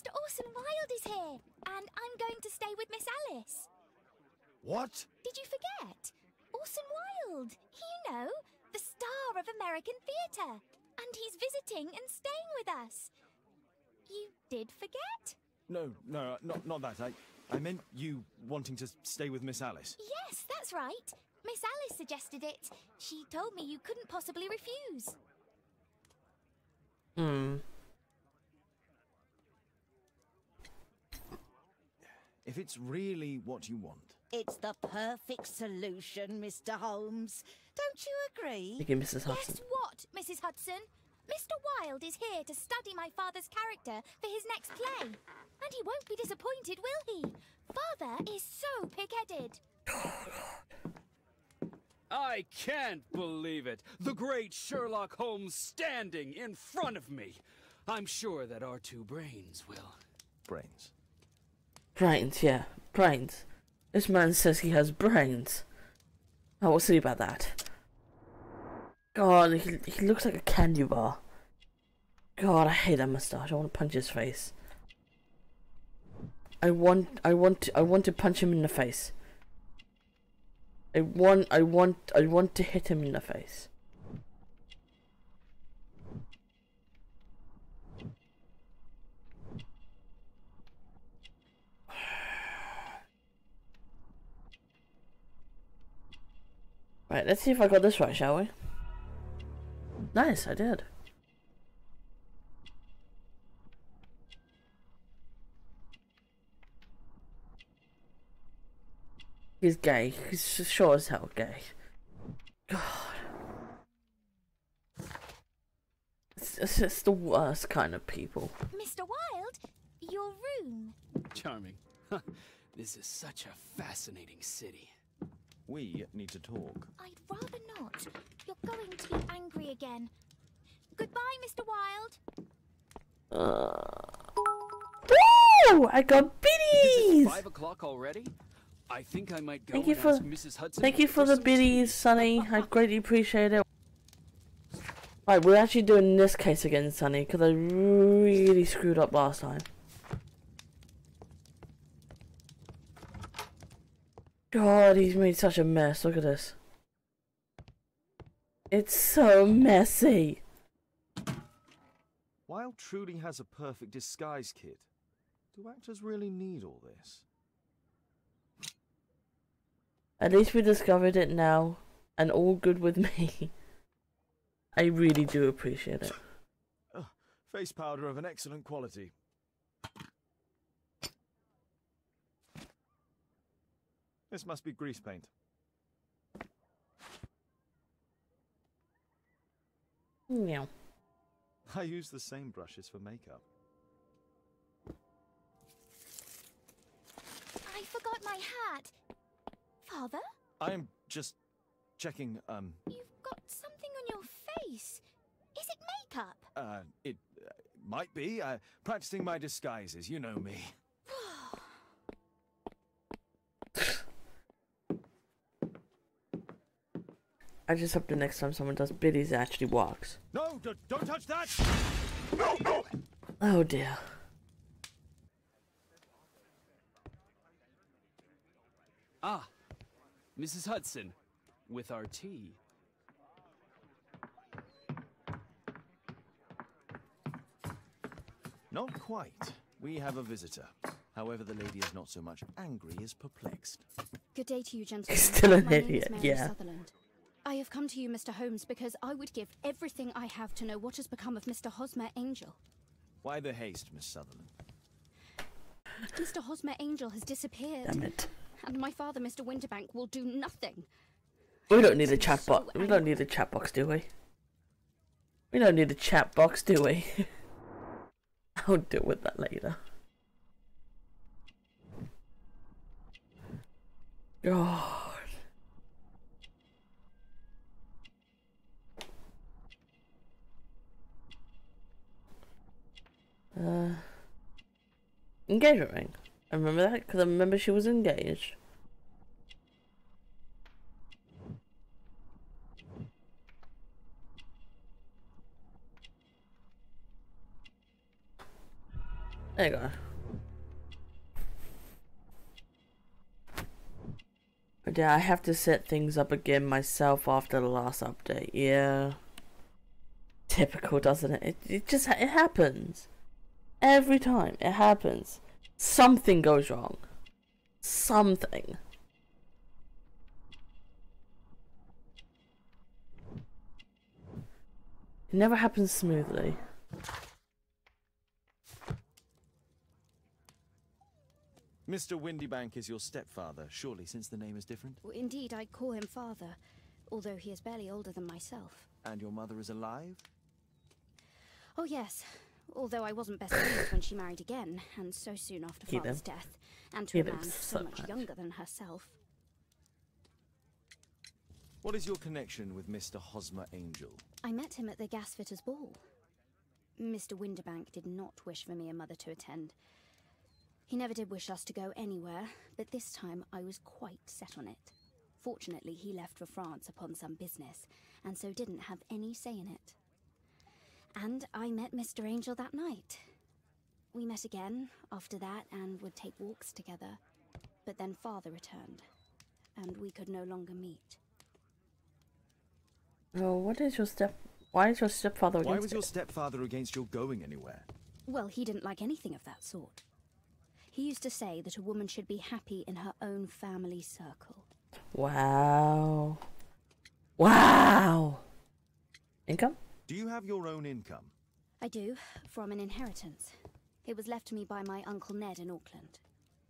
Mr. Orson Wilde is here, and I'm going to stay with Miss Alice. What? Did you forget? Orson Wilde, you know, the star of American theatre. And he's visiting and staying with us. You did forget? No, not that. I meant you wanting to stay with Miss Alice. Yes, that's right. Miss Alice suggested it. She told me you couldn't possibly refuse. If it's really what you want. It's the perfect solution, Mr. Holmes. Don't you agree? Thank you, Mrs. Hudson. Guess what, Mrs. Hudson? Mr. Wilde is here to study my father's character for his next play. And he won't be disappointed, will he? Father is so pig-headed. I can't believe it. The great Sherlock Holmes standing in front of me. I'm sure that our two brains will. Brains. Brains, yeah. Brains. This man says he has brains. Oh, we'll see about that. God, he looks like a candy bar. God, I hate that mustache. I want to punch his face. I want to punch him in the face. I want to hit him in the face. Right, let's see if I got this right, shall we? Nice, I did. He's gay. He's just sure as hell gay. God. It's just the worst kind of people. Mr. Wilde, your room. Charming. This is such a fascinating city. We need to talk. I'd rather not. You're going to be angry again. Goodbye, Mr. Wilde. Woo! I got biddies! Is it 5 o'clock already? I think I might go Thank you and for ask Mrs. Hudson. Thank you for the biddies, Sonny. I greatly appreciate it. Right, we're actually doing this case again, Sonny, because I really screwed up last time. God, he's made such a mess. Look at this. It's so messy. Wilde truly has a perfect disguise kit. Do actors really need all this? At least we discovered it now, and all good with me. I really do appreciate it. Face powder of an excellent quality. This must be grease paint. Meow. I use the same brushes for makeup. I forgot my hat. Father? I am just checking, You've got something on your face. Is it makeup? It might be. Practicing my disguises, you know me. I just hope the next time someone does biddies it actually works. No, don't touch that! No! Oh dear. Ah, Mrs. Hudson, with our tea. Not quite. We have a visitor. However, the lady is not so much angry as perplexed. Good day to you, gentlemen. Still an My name is idiot, Mary yeah. Sutherland. I have come to you, Mr. Holmes, because I would give everything I have to know what has become of Mr. Hosmer Angel. Why the haste, Miss Sutherland? Mr. Hosmer Angel has disappeared. Damn it. And my father, Mr. Winterbank, will do nothing. We don't need a I'm chat so box. We don't need a chat box, do we? We don't need a chat box, do we? I'll deal with that later. God. Engagement ring. I remember that because I remember she was engaged. There you go. But yeah, I have to set things up again myself after the last update. Yeah. Typical, doesn't it? It just it happens. Every time it happens. Something goes wrong. Something. It never happens smoothly. Mr. Windybank is your stepfather, surely, since the name is different? Indeed, I call him father, although he is barely older than myself. And your mother is alive? Oh yes, although I wasn't best pleased when she married again, and so soon after father's death, and to a man so much younger than herself. What is your connection with Mr. Hosmer Angel? I met him at the gasfitter's ball. Mr. Windybank did not wish for me and mother to attend. He never did wish us to go anywhere, but this time I was quite set on it. Fortunately, he left for France upon some business, and so didn't have any say in it. And I met Mr. Angel that night. We met again after that and would take walks together. But then father returned, and we could no longer meet. Oh, why is your stepfather against Why was it? your stepfather against your going anywhere? Well, he didn't like anything of that sort. He used to say that a woman should be happy in her own family circle. Wow. Wow. Income? Do you have your own income? I do, from an inheritance. It was left to me by my Uncle Ned in Auckland.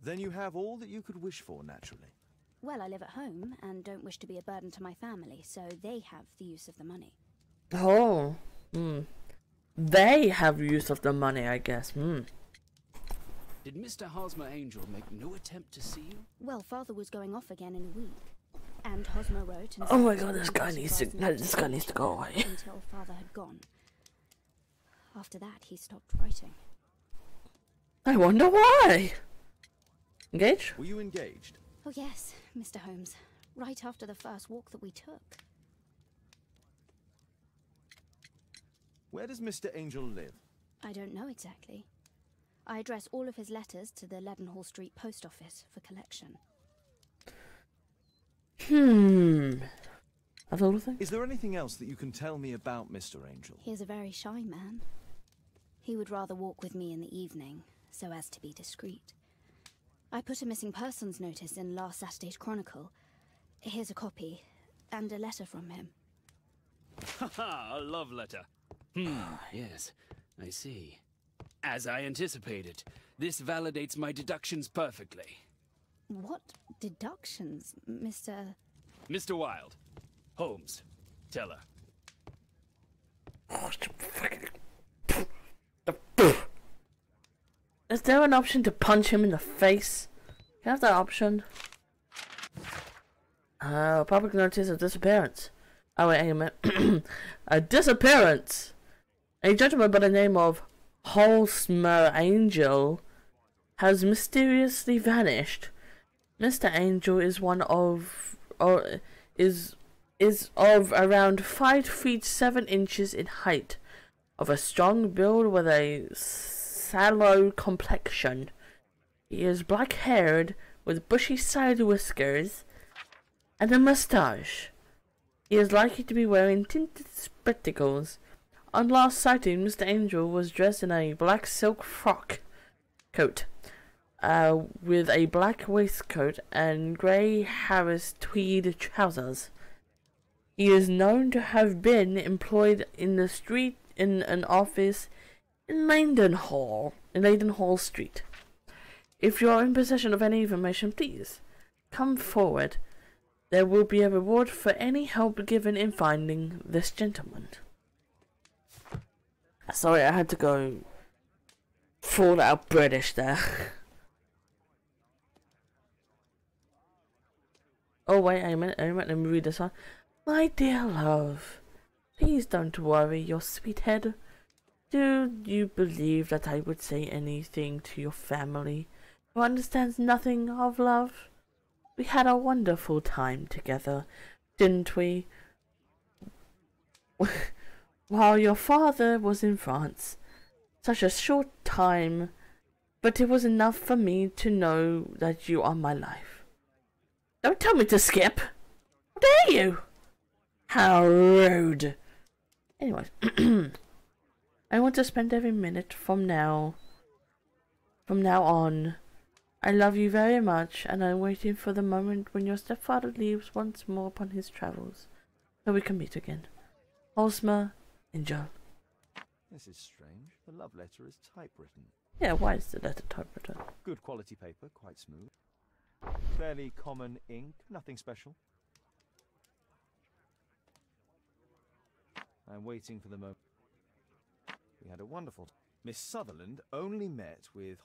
Then you have all that you could wish for, naturally. Well, I live at home and don't wish to be a burden to my family, so they have the use of the money. Oh. They have use of the money, I guess. Did Mr. Hosmer Angel make no attempt to see you? Well, father was going off again in a week. And Hosmer wrote and Oh my said god, this guy needs to go away. until father had gone. After that, he stopped writing. I wonder why. Engaged? Were you engaged? Oh yes, Mr. Holmes. Right after the first walk that we took. Where does Mr. Angel live? I don't know exactly. I address all of his letters to the Leadenhall Street post office for collection. That's all the thing? Is there anything else that you can tell me about Mr. Angel? He is a very shy man. He would rather walk with me in the evening, so as to be discreet. I put a missing persons notice in last Saturday's Chronicle. Here's a copy, and a letter from him. Haha, a love letter. Yes, I see. As I anticipated, this validates my deductions perfectly. What deductions, Mr. Mr. Wilde. Holmes. Tell her. Is there an option to punch him in the face? Can I have that option? Public notice of disappearance. Oh wait, hang a minute. A disappearance! A gentleman by the name of Holmes Angel has mysteriously vanished. Mr. Angel is is of around 5 feet 7 inches in height, of a strong build with a sallow complexion. He is black-haired with bushy side whiskers and a moustache. He is likely to be wearing tinted spectacles. On last sighting, Mr. Angel was dressed in a black silk frock coat, with a black waistcoat and grey Harris tweed trousers. He is known to have been employed in an office in Leadenhall Street. If you are in possession of any information, please come forward. There will be a reward for any help given in finding this gentleman. Sorry, I had to go full out British there. Oh wait a minute, let me read this one. My dear love, please don't worry your sweet head. Do you believe that I would say anything to your family who understands nothing of love? We had a wonderful time together, didn't we? While your father was in France. Such a short time but it was enough for me to know that you are my life. Don't tell me to skip! How dare you! How rude! Anyways, I want to spend every minute from now on. I love you very much, and I'm waiting for the moment when your stepfather leaves once more upon his travels, so we can meet again. Holsmer, Angel. This is strange. The love letter is typewritten. Yeah, why is the letter typewritten? Good quality paper, quite smooth. Fairly common ink, nothing special. I'm waiting for the moment. We had a wonderful... Miss Sutherland only met with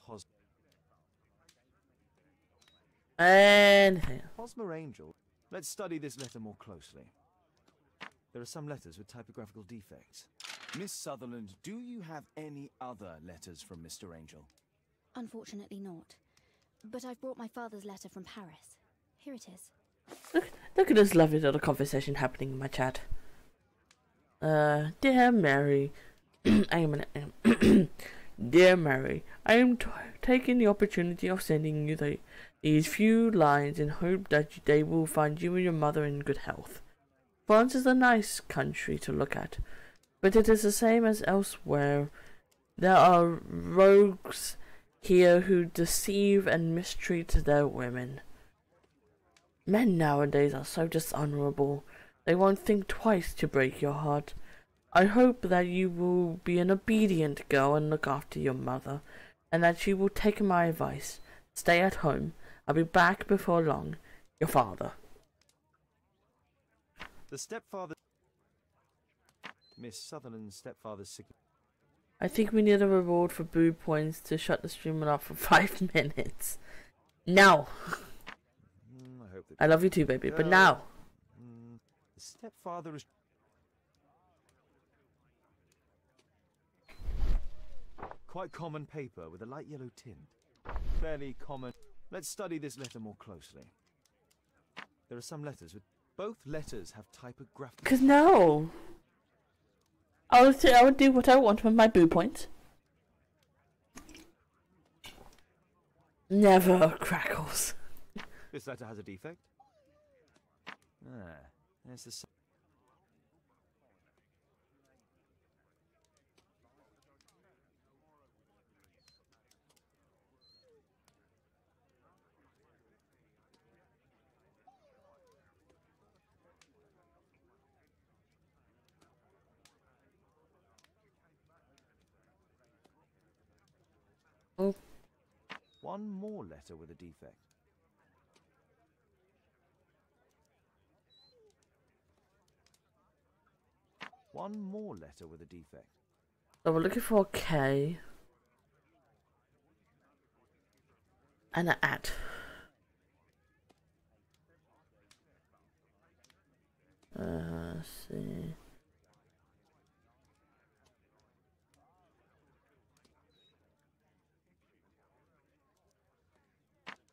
Anything. Hosmer Angel. Let's study this letter more closely. There are some letters with typographical defects. Miss Sutherland, do you have any other letters from Mr. Angel? Unfortunately not. But I've brought my father's letter from Paris. Here it is. Look at this lovely little conversation happening in my chat. Dear Mary, Dear Mary, I am taking the opportunity of sending you these few lines in hope that they will find you and your mother in good health. France is a nice country to look at, but it is the same as elsewhere. There are rogues here who deceive and mistreat their women. Men nowadays are so dishonorable, they won't think twice to break your heart. I hope that you will be an obedient girl and look after your mother, and that she will take my advice. Stay at home. I'll be back before long. Your father. The stepfather... Miss Sutherland's stepfather's signature. I think we need a reward for boo points to shut the streamer up for 5 minutes. Now! I love you too, baby, but now! The stepfather is... Quite common paper with a light yellow tint. Fairly common... Let's study this letter more closely. There are some letters with... Both letters have typographical... Because no! I would do what I want with my boo points. Never crackles. This letter has a defect. Ah, there's the... Oh. One more letter with a defect. One more letter with a defect. So we're looking for a K. And an at. Let's see.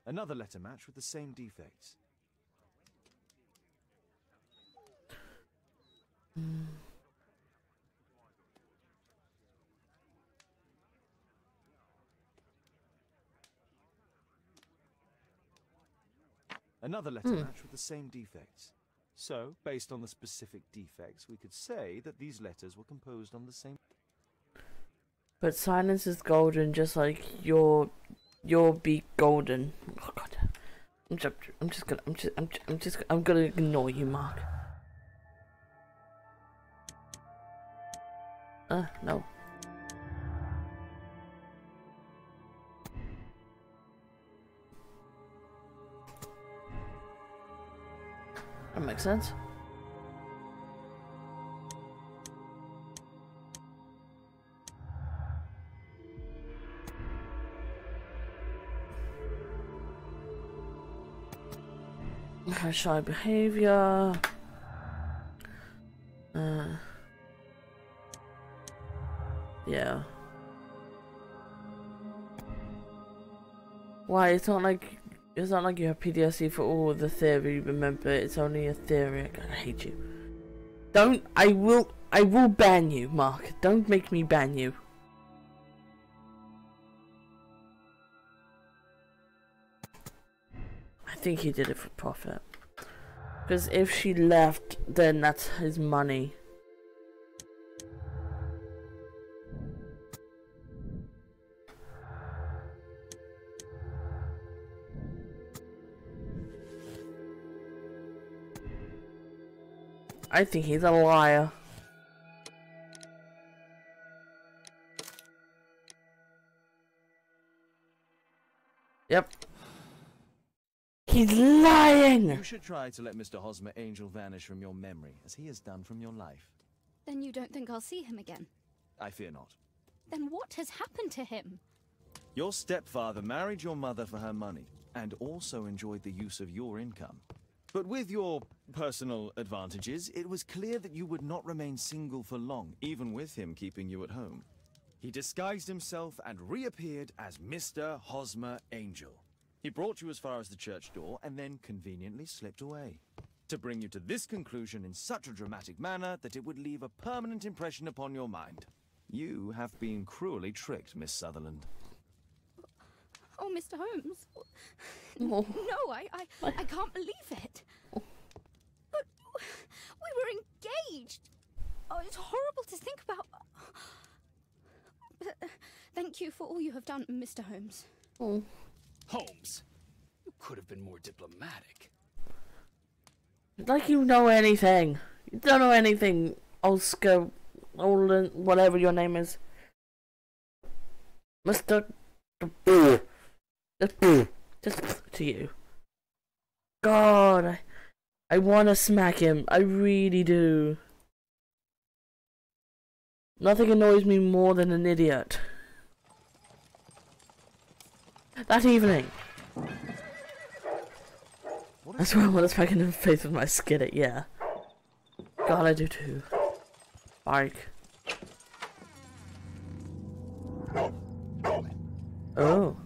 Another letter match with the same defects. Another letter match with the same defects. So, based on the specific defects, we could say that these letters were composed on the same... But silence is golden, just like your be golden. Oh god. I'm gonna ignore you, Mark. No. That makes sense. Shy behavior. Yeah. Why? It's not like you have PTSD for all the theory. Remember, it's only a theory. I hate you. Don't. I will ban you, Mark. Don't make me ban you. think he did it for profit. Because if she left, then that's his money. I think he's a liar. Yep. He's lying! You should try to let Mr. Hosmer Angel vanish from your memory, as he has done from your life. Then you don't think I'll see him again? I fear not. Then what has happened to him? Your stepfather married your mother for her money, and also enjoyed the use of your income. But with your personal advantages, it was clear that you would not remain single for long, even with him keeping you at home. He disguised himself and reappeared as Mr. Hosmer Angel. He brought you as far as the church door and then conveniently slipped away. To bring you to this conclusion in such a dramatic manner that it would leave a permanent impression upon your mind. You have been cruelly tricked, Miss Sutherland. Oh, Mr. Holmes. Oh. No, I can't believe it. But we were engaged. Oh, it's horrible to think about. But, thank you for all you have done, Mr. Holmes. Oh. Holmes, you could have been more diplomatic. Like you know anything. You don't know anything, Oscar, Olin, whatever your name is. Mr. Just to you. God, I want to smack him. I really do. Nothing annoys me more than an idiot. That evening. That's why I want to smack him in the face with my skillet, yeah. God, I do too. Bike. Oh.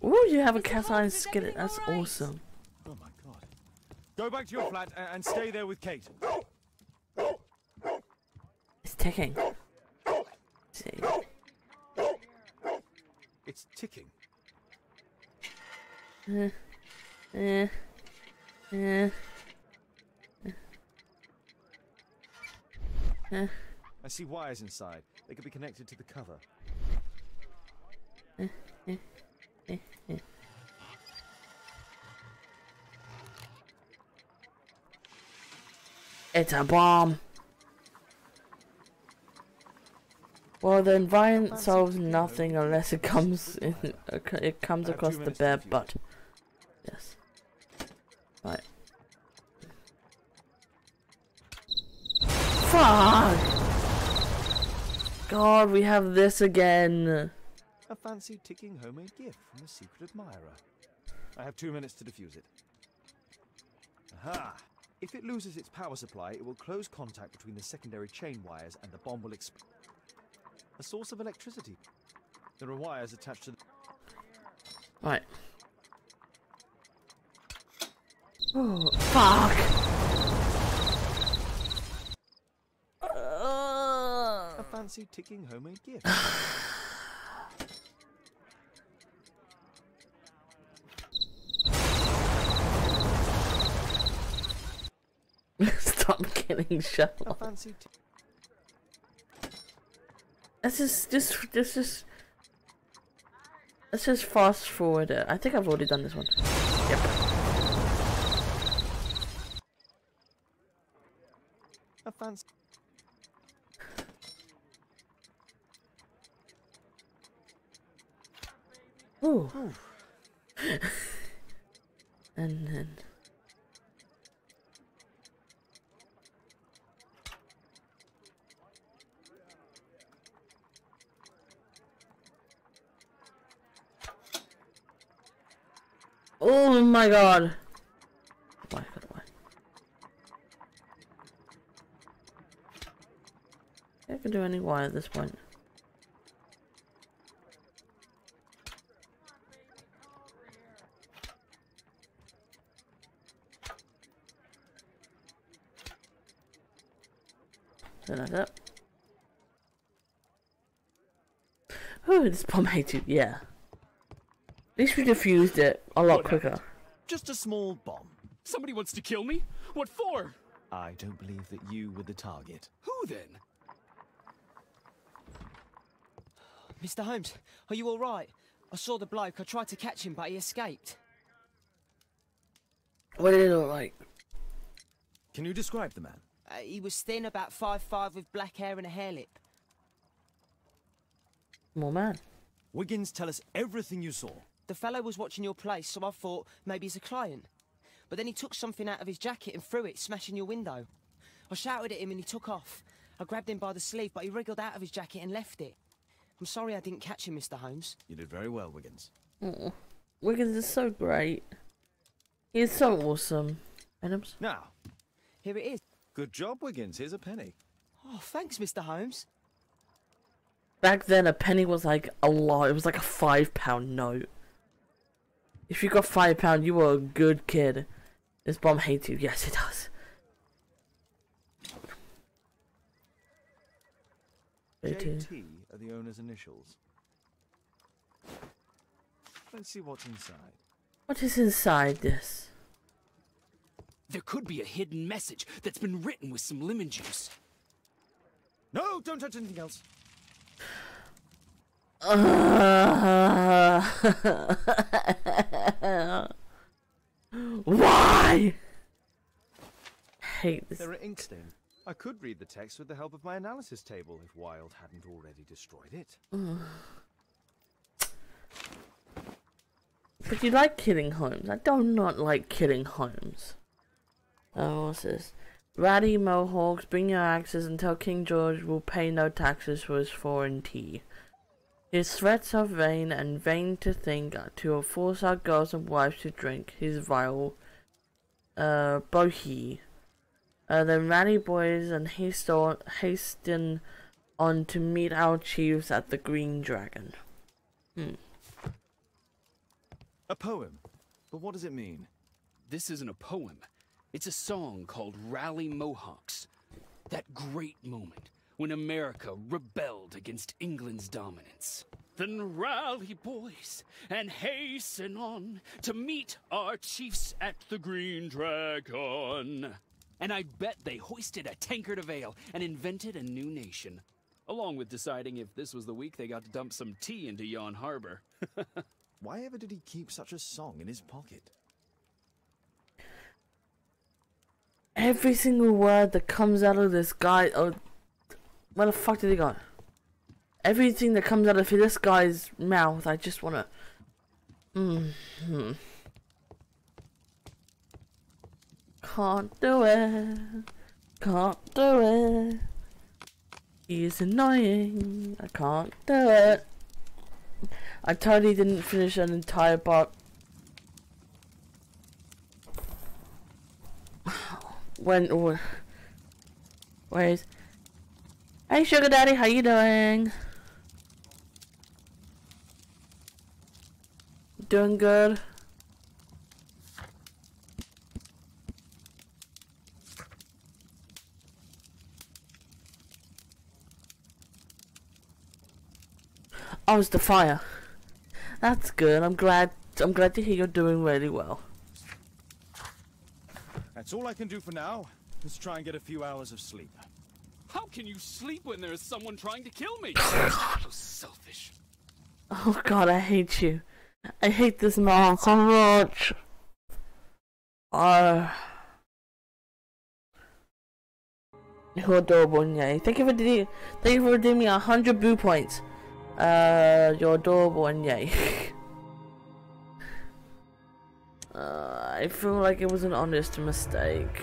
Ooh, you have a cast iron skillet. That's awesome. Oh my god. Go back to your flat and stay there with Kate. It's ticking. Let's see. It's ticking. I see wires inside. They could be connected to the cover. It's a bomb. Well, the environment solves nothing unless it comes in, it comes across the bare butt. Yes. Right. Fuck! God, we have this again. A fancy ticking homemade gift from a secret admirer. I have 2 minutes to defuse it. Aha! If it loses its power supply, it will close contact between the secondary chain wires and the bomb will explode. A source of electricity. There are wires attached to the... Right. Oh, fuck! A fancy ticking homemade gift. Stop killing Sherlock. A fancy Let's just fast forward it. I think I've already done this one. Yep. A fancy... Ooh. And then... Oh my god! Why? I can do any wire at this point. Turn that up. Oh, this bomb hates you, yeah. least we defused it a lot What quicker. happened? Just a small bomb. Somebody wants to kill me? What for? I don't believe that you were the target. Who then? Mr. Holmes, are you all right? I saw the bloke. I tried to catch him, but he escaped. What did it look like? Can you describe the man? He was thin, about 5'5", with black hair and a hair lip. More man. Wiggins, tell us everything you saw. The fellow was watching your place, so I thought maybe he's a client. But then he took something out of his jacket and threw it, smashing your window. I shouted at him and he took off. I grabbed him by the sleeve, but he wriggled out of his jacket and left it. I'm sorry I didn't catch him, Mr. Holmes. You did very well, Wiggins. Oh, Wiggins is so great. He's so awesome. Adams? Now, Here it is. good job, Wiggins. Here's a penny. Oh, thanks, Mr. Holmes. Back then, a penny was like a lot. It was like a £5 note. If you got £5, you were a good kid. This bomb hates you. Yes, it does. JT are the owner's initials. Let's see what's inside. What is inside this? There could be a hidden message that's been written with some lemon juice. No, don't touch anything else. Why? Hate this. There are ink stains. I could read the text with the help of my analysis table if Wilde hadn't already destroyed it. But you like killing Holmes. I do not like killing Holmes. Oh, what's this? Ratty Mohawks, bring your axes and tell King George will pay no taxes for his foreign tea. His threats are vain, and vain to think to force our girls and wives to drink his vile bohea. Then rally boys and hasten on to meet our chiefs at the Green Dragon. A poem. But what does it mean? This isn't a poem. It's a song called Rally Mohawks. That great moment when America rebelled against England's dominance. Then rally, boys, and hasten on to meet our chiefs at the Green Dragon. And I bet they hoisted a tankard of ale and invented a new nation. Along with deciding if this was the week they got to dump some tea into yon harbor. Why ever did he keep such a song in his pocket? Every single word that comes out of this guy... Oh, where the fuck did he go? Everything that comes out of this guy's mouth, I just wanna... Can't do it. Can't do it. He's annoying. I can't do it. I totally didn't finish an entire part. Wait. Hey sugar daddy, how you doing? Doing good? Oh, it's the fire. That's good. I'm glad to hear you're doing really well. That's all I can do for now. Let's try and get a few hours of sleep. How can you sleep when there is someone trying to kill me? So selfish. Oh god, I hate you. I hate this man so much. You're adorable, yay. Thank you for redeeming 100 boo points. You're adorable and yay. I feel like it was an honest mistake.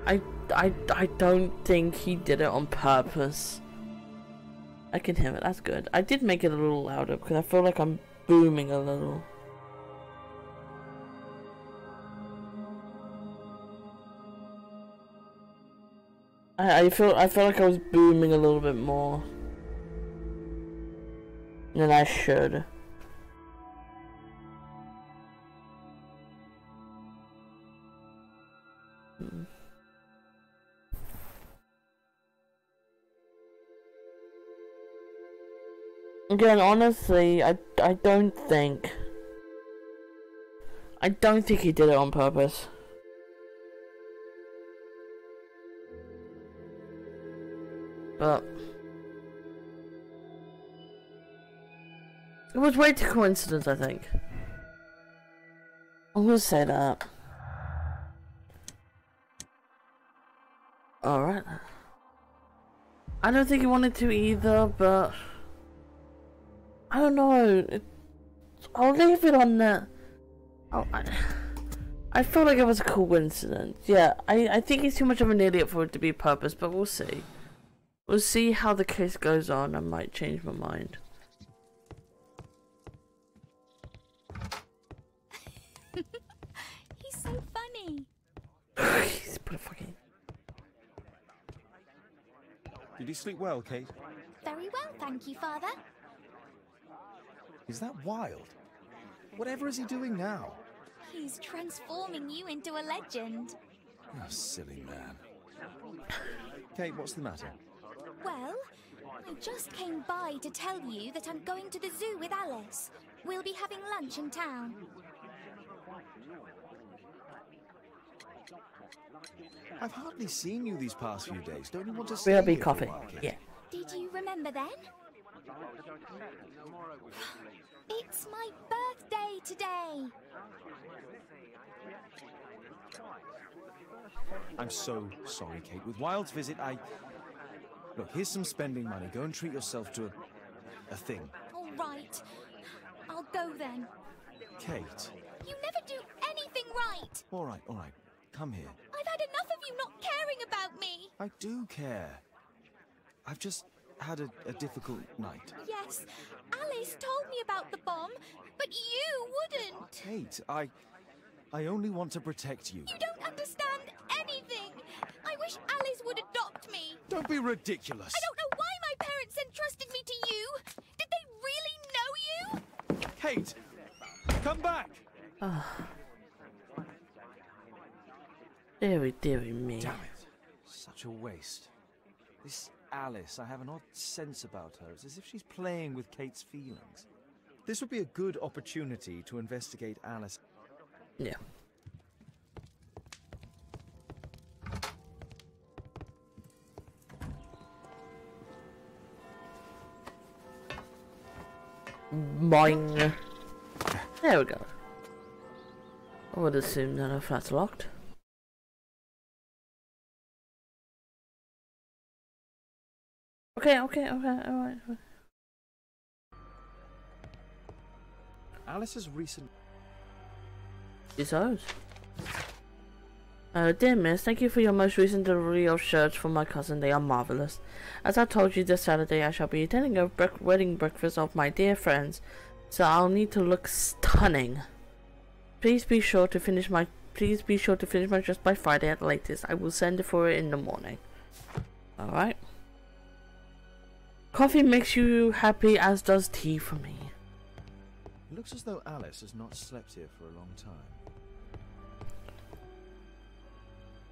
I don't think he did it on purpose. I can hear it, that's good. I did make it a little louder because I feel like I'm booming a little. I feel like I was booming a little bit more than I should. Again, honestly, I don't think he did it on purpose. But it was way too coincidence, I think. I'm gonna say that. Alright. I don't think he wanted to either, but I don't know. I'll leave it on that. I feel like it was a coincidence. Yeah, I think he's too much of an idiot for it to be purpose, but we'll see. We'll see how the case goes on. I might change my mind. He's so funny. He's pretty fucking... Did you sleep well, Kate? Very well, thank you, Father. Is that Wild? Whatever is he doing now? He's transforming you into a legend. Oh, silly man. Kate, what's the matter? Well, I just came by to tell you that I'm going to the zoo with Alice. We'll be having lunch in town. I've hardly seen you these past few days. Don't you want to stay We'll be here for a coffee. while, Kate? Yeah. Did you remember then? It's my birthday today. I'm so sorry, Kate. With Wild's visit, Look, here's some spending money. Go and treat yourself to a thing. All right. I'll go then. Kate. You never do anything right. All right. Come here. I've had enough of you not caring about me. I do care. I've just had a difficult night. Yes, Alice told me about the bomb, but you wouldn't. Kate, I only want to protect you. You don't understand anything. I wish Alice would adopt me. Don't be ridiculous. I don't know why my parents entrusted me to you. Did they really know you? Kate, come back. Deary me. Damn it. Such a waste. This Alice, I have an odd sense about her. It's as if she's playing with Kate's feelings. This would be a good opportunity to investigate Alice. Yeah. Boing. There we go. I would assume that if that's locked. Okay, alright. Alice's recent... Besides. Dear Miss, thank you for your most recent delivery of shirts for my cousin. They are marvelous. As I told you, this Saturday I shall be attending a wedding breakfast of my dear friends, so I'll need to look stunning. Please be sure to finish my dress by Friday at the latest. I will send it for it in the morning. Alright. Coffee makes you happy, as does tea for me. It looks as though Alice has not slept here for a long time.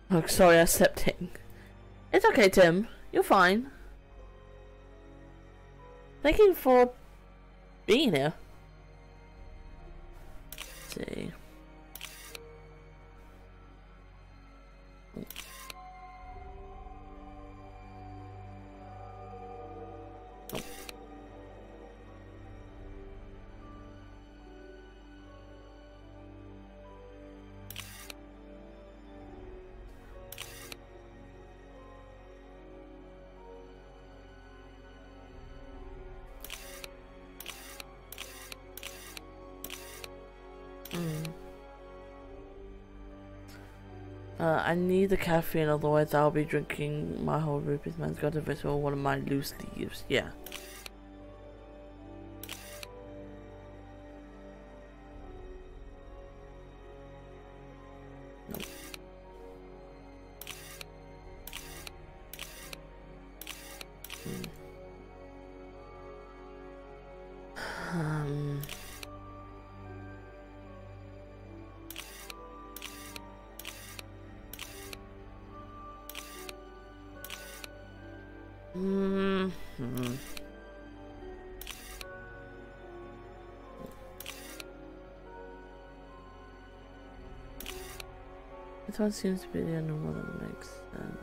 Oh, sorry, I stepped in. It's okay, Tim. You're fine. Thank you for being here. Let's see. I need the caffeine, otherwise I'll be drinking my whole rupees. Man's got a bit of one of my loose leaves. Yeah. Nope. This one seems to be the only one that makes sense.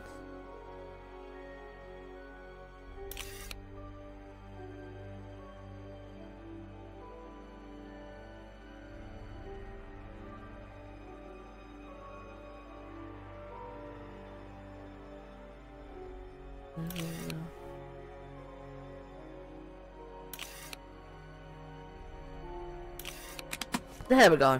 There we go.